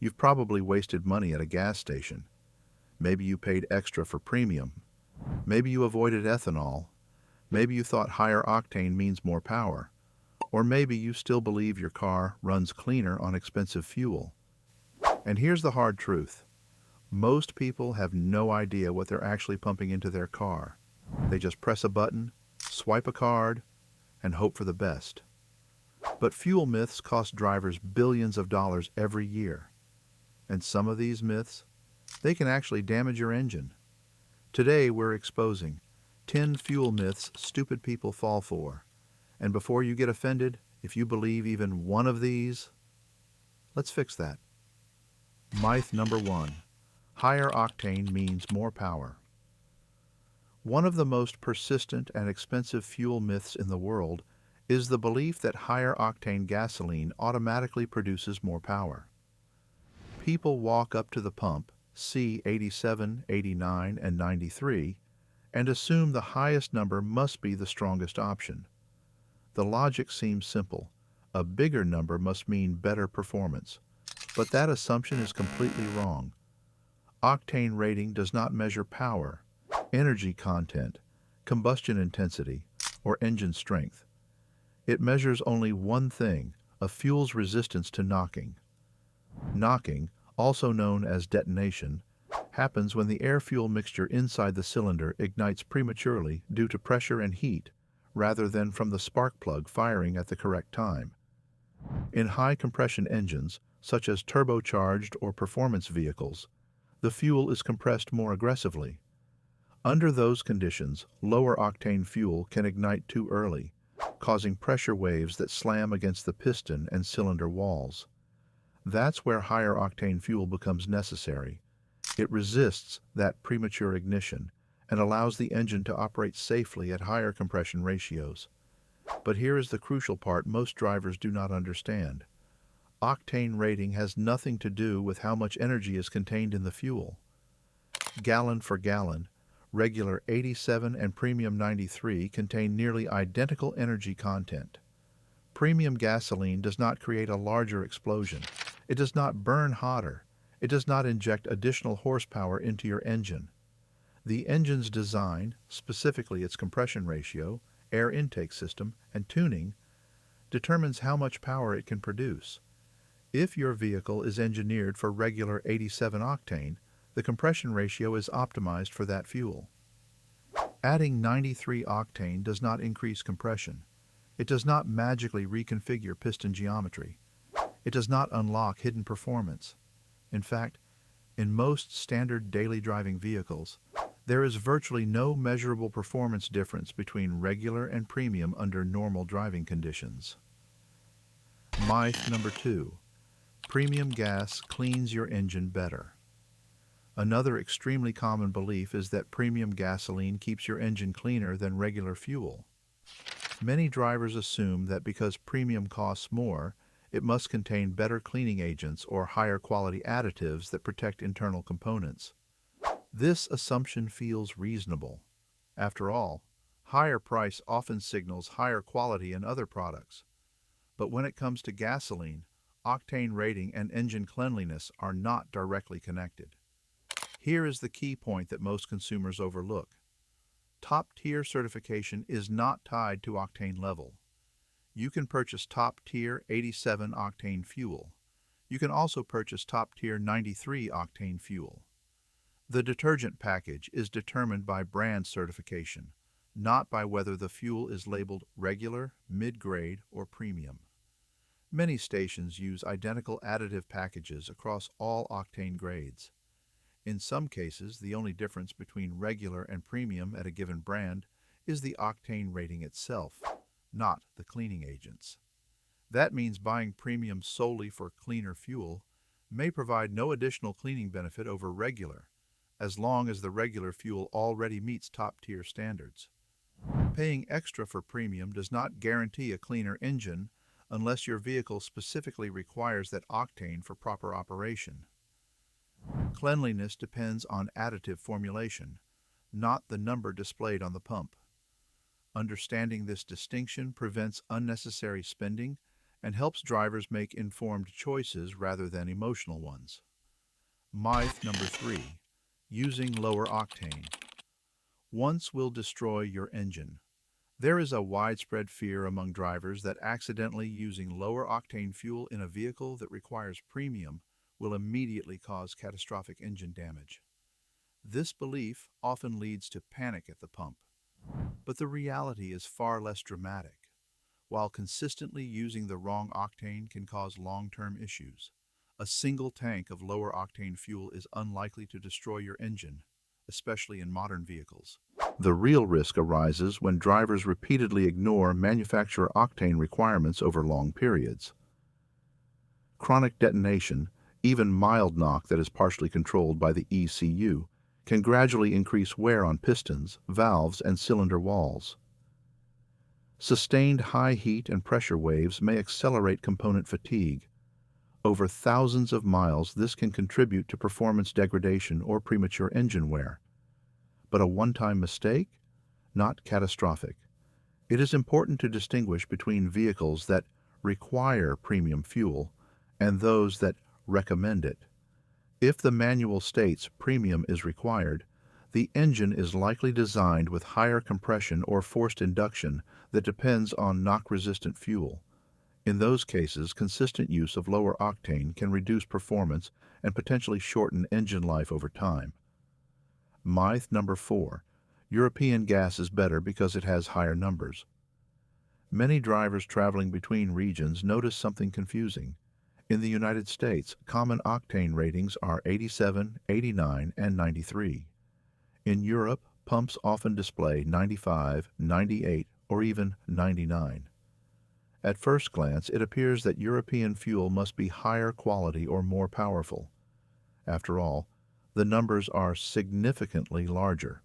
You've probably wasted money at a gas station. Maybe you paid extra for premium. Maybe you avoided ethanol. Maybe you thought higher octane means more power. Or maybe you still believe your car runs cleaner on expensive fuel. And here's the hard truth. Most people have no idea what they're actually pumping into their car. They just press a button, swipe a card, and hope for the best. But fuel myths cost drivers billions of dollars every year. And some of these myths, they can actually damage your engine. Today we're exposing 10 fuel myths stupid people fall for. And before you get offended, if you believe even one of these, let's fix that. Myth number 1. Higher octane means more power. One of the most persistent and expensive fuel myths in the world is the belief that higher octane gasoline automatically produces more power. People walk up to the pump, see 87, 89, and 93, and assume the highest number must be the strongest option. The logic seems simple. A bigger number must mean better performance. But that assumption is completely wrong. Octane rating does not measure power, energy content, combustion intensity, or engine strength. It measures only one thing, a fuel's resistance to knocking. Knocking, also known as detonation, happens when the air-fuel mixture inside the cylinder ignites prematurely due to pressure and heat, rather than from the spark plug firing at the correct time. In high-compression engines, such as turbocharged or performance vehicles, the fuel is compressed more aggressively. Under those conditions, lower octane fuel can ignite too early, causing pressure waves that slam against the piston and cylinder walls. That's where higher octane fuel becomes necessary. It resists that premature ignition and allows the engine to operate safely at higher compression ratios. But here is the crucial part most drivers do not understand. Octane rating has nothing to do with how much energy is contained in the fuel. Gallon for gallon, regular 87 and premium 93 contain nearly identical energy content. Premium gasoline does not create a larger explosion. It does not burn hotter. It does not inject additional horsepower into your engine. The engine's design, specifically its compression ratio, air intake system, and tuning, determines how much power it can produce. If your vehicle is engineered for regular 87 octane, the compression ratio is optimized for that fuel. Adding 93 octane does not increase compression. It does not magically reconfigure piston geometry. It does not unlock hidden performance. In fact, in most standard daily driving vehicles, there is virtually no measurable performance difference between regular and premium under normal driving conditions. Myth number 2. Premium gas cleans your engine better. Another extremely common belief is that premium gasoline keeps your engine cleaner than regular fuel. Many drivers assume that because premium costs more, it must contain better cleaning agents or higher quality additives that protect internal components. This assumption feels reasonable. After all, higher price often signals higher quality in other products. But when it comes to gasoline, octane rating and engine cleanliness are not directly connected. Here is the key point that most consumers overlook. Top-tier certification is not tied to octane level. You can purchase top-tier 87 octane fuel. You can also purchase top-tier 93 octane fuel. The detergent package is determined by brand certification, not by whether the fuel is labeled regular, mid-grade, or premium. Many stations use identical additive packages across all octane grades. In some cases, the only difference between regular and premium at a given brand is the octane rating itself, not the cleaning agents. That means buying premium solely for cleaner fuel may provide no additional cleaning benefit over regular, as long as the regular fuel already meets top-tier standards. Paying extra for premium does not guarantee a cleaner engine unless your vehicle specifically requires that octane for proper operation. Cleanliness depends on additive formulation, not the number displayed on the pump. Understanding this distinction prevents unnecessary spending and helps drivers make informed choices rather than emotional ones. Myth number 3, using lower octane. Once will destroy your engine. There is a widespread fear among drivers that accidentally using lower octane fuel in a vehicle that requires premium will immediately cause catastrophic engine damage. This belief often leads to panic at the pump, but the reality is far less dramatic. While consistently using the wrong octane can cause long-term issues, a single tank of lower octane fuel is unlikely to destroy your engine, especially in modern vehicles. The real risk arises when drivers repeatedly ignore manufacturer octane requirements over long periods. Chronic detonation, even mild knock that is partially controlled by the ECU, can gradually increase wear on pistons, valves, and cylinder walls. Sustained high heat and pressure waves may accelerate component fatigue. Over thousands of miles, this can contribute to performance degradation or premature engine wear. But a one-time mistake? Not catastrophic. It is important to distinguish between vehicles that require premium fuel and those that recommend it. If the manual states premium is required, the engine is likely designed with higher compression or forced induction that depends on knock-resistant fuel. In those cases, consistent use of lower octane can reduce performance and potentially shorten engine life over time. Myth number 4. European gas is better because it has higher numbers. Many drivers traveling between regions notice something confusing. In the United States, common octane ratings are 87, 89, and 93. In Europe, pumps often display 95, 98, or even 99. At first glance, it appears that European fuel must be higher quality or more powerful. After all, the numbers are significantly larger.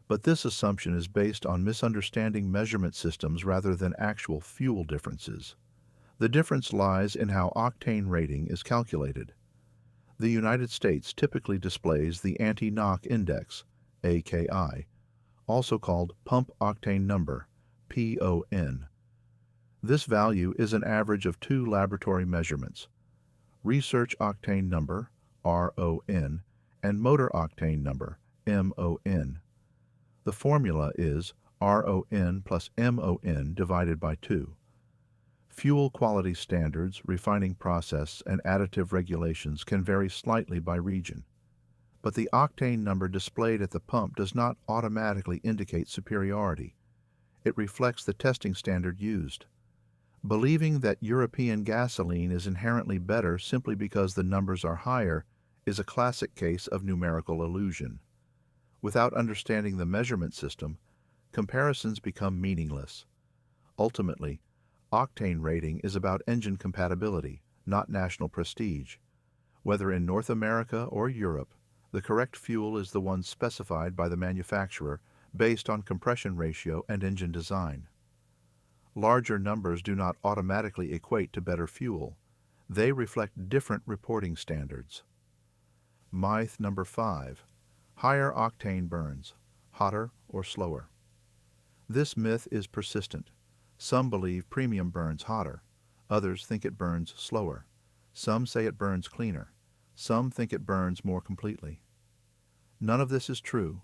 But this assumption is based on misunderstanding measurement systems rather than actual fuel differences. The difference lies in how octane rating is calculated. The United States typically displays the anti-knock index, AKI, also called pump octane number, PON. This value is an average of two laboratory measurements, research octane number, RON, and motor octane number, MON. The formula is RON plus MON divided by 2. Fuel quality standards, refining process, and additive regulations can vary slightly by region, but the octane number displayed at the pump does not automatically indicate superiority. It reflects the testing standard used. Believing that European gasoline is inherently better simply because the numbers are higher is a classic case of numerical illusion. Without understanding the measurement system, comparisons become meaningless. Ultimately, octane rating is about engine compatibility, not national prestige. Whether in North America or Europe, the correct fuel is the one specified by the manufacturer based on compression ratio and engine design. Larger numbers do not automatically equate to better fuel. They reflect different reporting standards. Myth number 5. Higher octane burns, hotter or slower. This myth is persistent. Some believe premium burns hotter. Others think it burns slower. Some say it burns cleaner. Some think it burns more completely. None of this is true.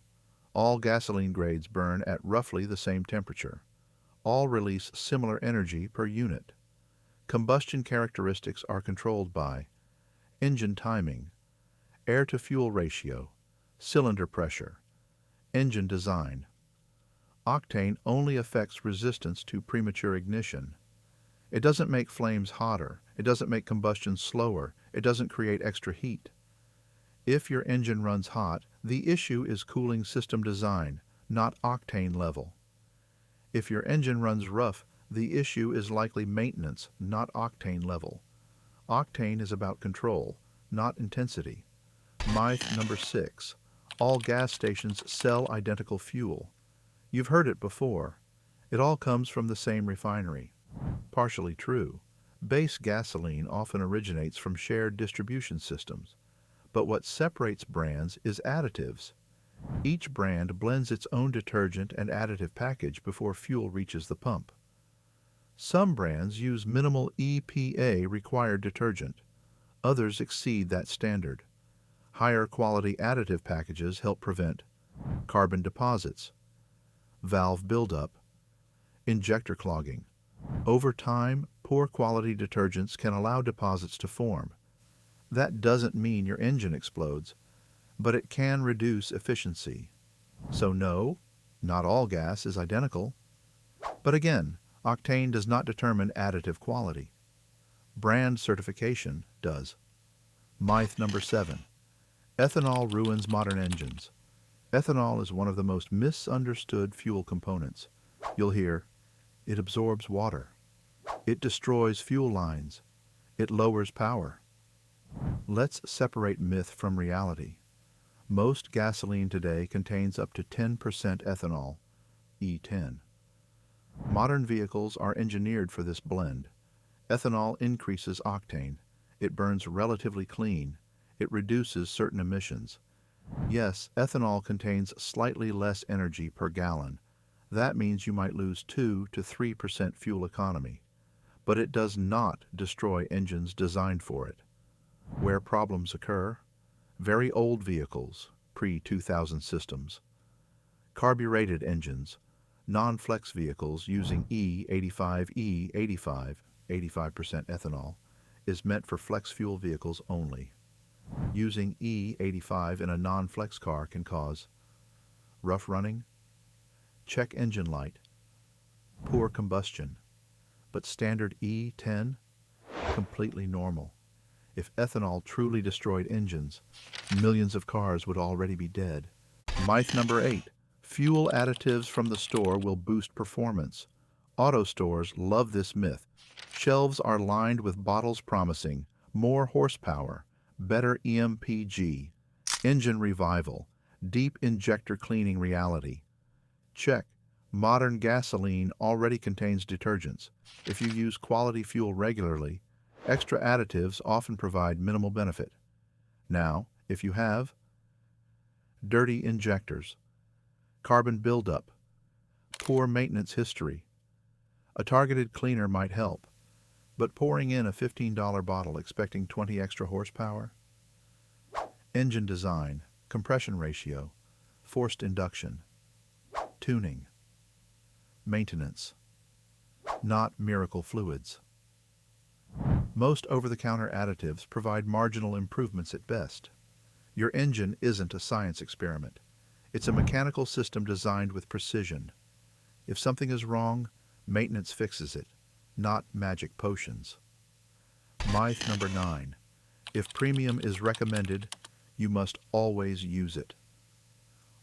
All gasoline grades burn at roughly the same temperature. All release similar energy per unit. Combustion characteristics are controlled by engine timing, air-to-fuel ratio, cylinder pressure, engine design. Octane only affects resistance to premature ignition. It doesn't make flames hotter. It doesn't make combustion slower. It doesn't create extra heat. If your engine runs hot, the issue is cooling system design, not octane level. If your engine runs rough, the issue is likely maintenance, not octane level. Octane is about control, not intensity. Myth number 6. All gas stations sell identical fuel. You've heard it before. It all comes from the same refinery. Partially true. Base gasoline often originates from shared distribution systems. But what separates brands is additives. Each brand blends its own detergent and additive package before fuel reaches the pump. Some brands use minimal EPA required detergent. Others exceed that standard. Higher quality additive packages help prevent carbon deposits, valve buildup, injector clogging. Over time, poor quality detergents can allow deposits to form. That doesn't mean your engine explodes, but it can reduce efficiency. So no, not all gas is identical. But again, octane does not determine additive quality. Brand certification does. Myth number 7. Ethanol ruins modern engines. Ethanol is one of the most misunderstood fuel components. You'll hear, it absorbs water. It destroys fuel lines. It lowers power. Let's separate myth from reality. Most gasoline today contains up to 10% ethanol, E10. Modern vehicles are engineered for this blend. Ethanol increases octane. It burns relatively clean. It reduces certain emissions. Yes, ethanol contains slightly less energy per gallon. That means you might lose 2 to 3% fuel economy. But it does not destroy engines designed for it. Where problems occur? Very old vehicles, pre-2000 systems. Carbureted engines, non-flex vehicles using E85E85, 85% ethanol, is meant for flex fuel vehicles only. Using E85 in a non-flex car can cause rough running, check engine light, poor combustion, but standard E10, completely normal. If ethanol truly destroyed engines, millions of cars would already be dead. Myth number 8. Fuel additives from the store will boost performance. Auto stores love this myth. Shelves are lined with bottles promising more horsepower, better EMPG, engine revival, deep injector cleaning reality. Check. Modern gasoline already contains detergents. If you use quality fuel regularly, extra additives often provide minimal benefit. Now, if you have dirty injectors, carbon buildup, poor maintenance history, a targeted cleaner might help, but pouring in a $15 bottle expecting 20 extra horsepower? Engine design, compression ratio, forced induction, tuning, maintenance, not miracle fluids. Most over-the-counter additives provide marginal improvements at best. Your engine isn't a science experiment. It's a mechanical system designed with precision. If something is wrong, maintenance fixes it, not magic potions. Myth number 9. If premium is recommended, you must always use it.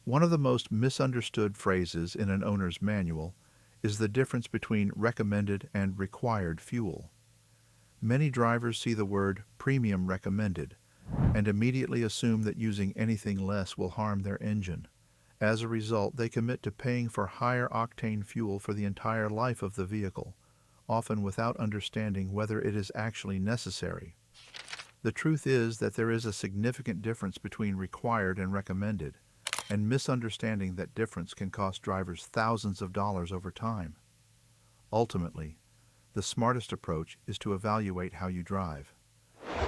One of the most misunderstood phrases in an owner's manual is the difference between recommended and required fuel. Many drivers see the word premium recommended and immediately assume that using anything less will harm their engine. As a result, they commit to paying for higher octane fuel for the entire life of the vehicle, often without understanding whether it is actually necessary. The truth is that there is a significant difference between required and recommended, and misunderstanding that difference can cost drivers thousands of dollars over time. Ultimately, the smartest approach is to evaluate how you drive.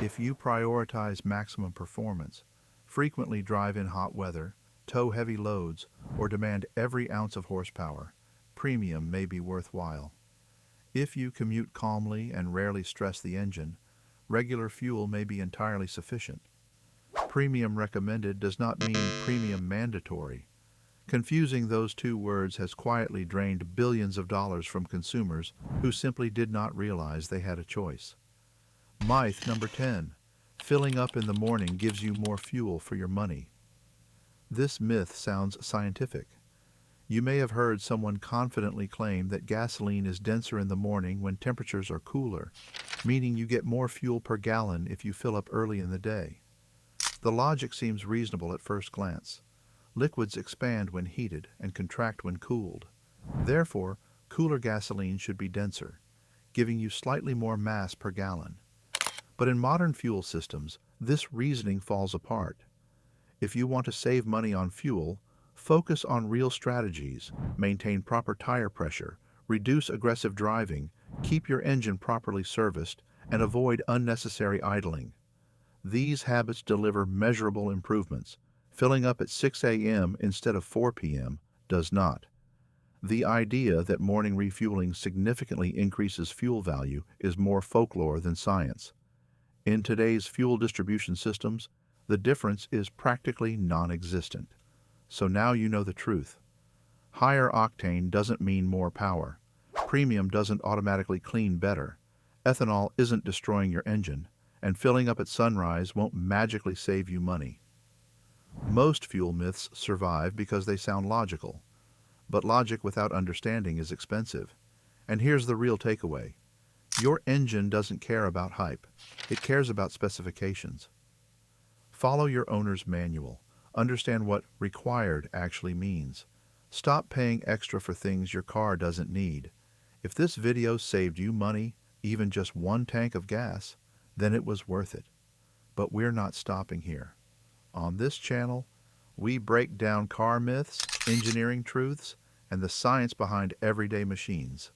If you prioritize maximum performance, frequently drive in hot weather, tow heavy loads, or demand every ounce of horsepower, premium may be worthwhile. If you commute calmly and rarely stress the engine, regular fuel may be entirely sufficient. Premium recommended does not mean premium mandatory. Confusing those two words has quietly drained billions of dollars from consumers who simply did not realize they had a choice. Myth number 10. Filling up in the morning gives you more fuel for your money. This myth sounds scientific. You may have heard someone confidently claim that gasoline is denser in the morning when temperatures are cooler, meaning you get more fuel per gallon if you fill up early in the day. The logic seems reasonable at first glance. Liquids expand when heated and contract when cooled. Therefore, cooler gasoline should be denser, giving you slightly more mass per gallon. But in modern fuel systems, this reasoning falls apart. If you want to save money on fuel, focus on real strategies, maintain proper tire pressure, reduce aggressive driving, Keep your engine properly serviced and avoid unnecessary idling. These habits deliver measurable improvements. Filling up at 6 a.m. instead of 4 p.m. does not. The idea that morning refueling significantly increases fuel value is more folklore than science. In today's fuel distribution systems, the difference is practically non-existent. So now you know the truth. Higher octane doesn't mean more power. Premium doesn't automatically clean better. Ethanol isn't destroying your engine, and filling up at sunrise won't magically save you money. Most fuel myths survive because they sound logical, but logic without understanding is expensive. And here's the real takeaway. Your engine doesn't care about hype. It cares about specifications. Follow your owner's manual. Understand what required actually means. Stop paying extra for things your car doesn't need. If this video saved you money, even just one tank of gas, then it was worth it. But we're not stopping here. On this channel, we break down car myths, engineering truths, and the science behind everyday machines,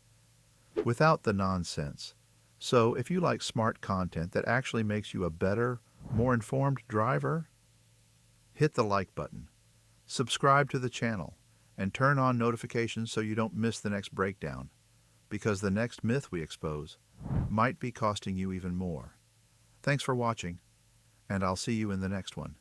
without the nonsense. So if you like smart content that actually makes you a better, more informed driver, hit the like button, subscribe to the channel, and turn on notifications so you don't miss the next breakdown, because the next myth we expose might be costing you even more. Thanks for watching, and I'll see you in the next one.